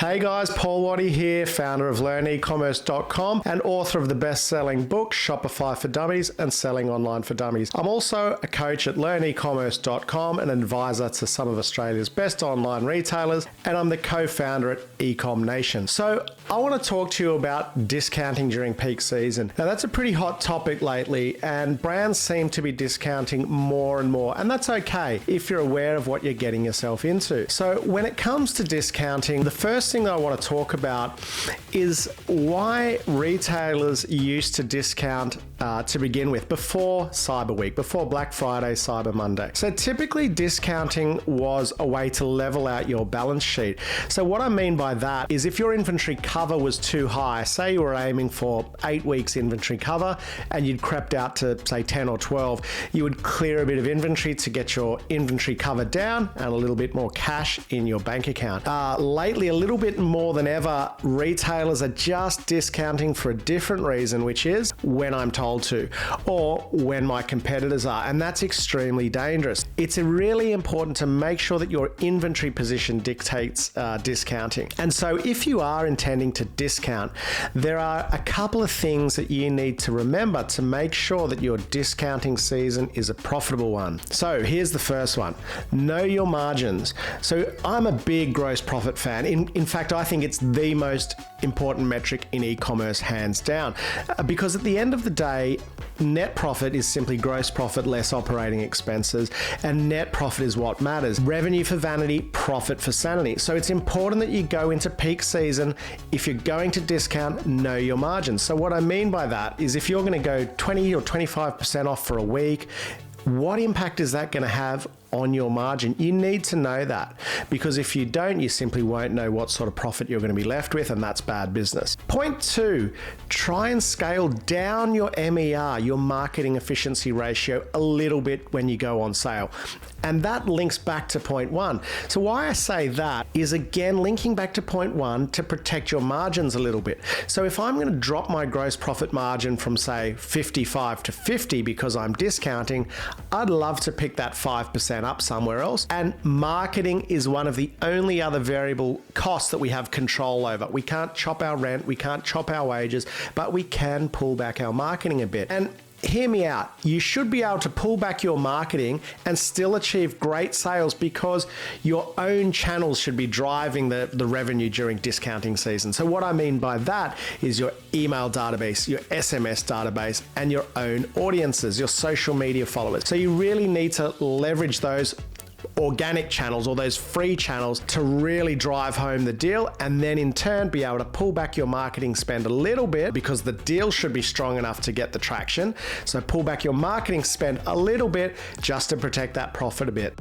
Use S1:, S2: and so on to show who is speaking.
S1: Hey guys, Paul Waddy here, founder of learnecommerce.com and author of the best-selling book Shopify for Dummies and Selling Online for Dummies. I'm also a coach at learnecommerce.com and an advisor to some of Australia's best online retailers, and I'm the co-founder at Ecom Nation. So I want to talk to you about discounting during peak season. Now that's a pretty hot topic lately, and brands seem to be discounting more and more, and that's okay if you're aware of what you're getting yourself into. So when it comes to discounting, the first thing that I want to talk about is why retailers used to discount to begin with before Cyber Week, before Black Friday, Cyber Monday. So typically discounting was a way to level out your balance sheet. So what I mean by that is if your inventory cover was too high, say you were aiming for 8 weeks inventory cover and you'd crept out to say 10 or 12, you would clear a bit of inventory to get your inventory cover down and a little bit more cash in your bank account. Lately, a little bit more than ever, retailers are just discounting for a different reason, which is when I'm told to, or when my competitors are, and that's extremely dangerous. It's really important to make sure that your inventory position dictates discounting. And so if you are intending to discount, there are a couple of things that you need to remember to make sure that your discounting season is a profitable one. So here's the first one. Know your margins. So I'm a big gross profit fan. In fact, I think it's the most important metric in e-commerce, hands down, because at the end of the day, net profit is simply gross profit less operating expenses, and net profit is what matters. Revenue for vanity, profit for sanity. So it's important that you go into peak season. If you're going to discount, know your margins. So what I mean by that is if you're going to go 20 or 25% off for a week, what impact is that going to have on your margin? You need to know that, because if you don't, you simply won't know what sort of profit you're going to be left with, and that's bad business. Point 2, try and scale down your MER, your marketing efficiency ratio, a little bit when you go on sale. And that links back to point 1. So why I say that is, again, linking back to point 1 to protect your margins a little bit. So if I'm going to drop my gross profit margin from, say, 55 to 50 because I'm discounting, I'd love to pick that 5% up somewhere else. And marketing is one of the only other variable costs that we have control over. We can't chop our rent, we can't chop our wages, but we can pull back our marketing a bit. And hear me out. You should be able to pull back your marketing and still achieve great sales, because your own channels should be driving the revenue during discounting season. So what I mean by that is your email database, your SMS database, and your own audiences, your social media followers. So you really need to leverage those organic channels or those free channels to really drive home the deal, and then in turn be able to pull back your marketing spend a little bit, because the deal should be strong enough to get the traction. So pull back your marketing spend a little bit just to protect that profit a bit.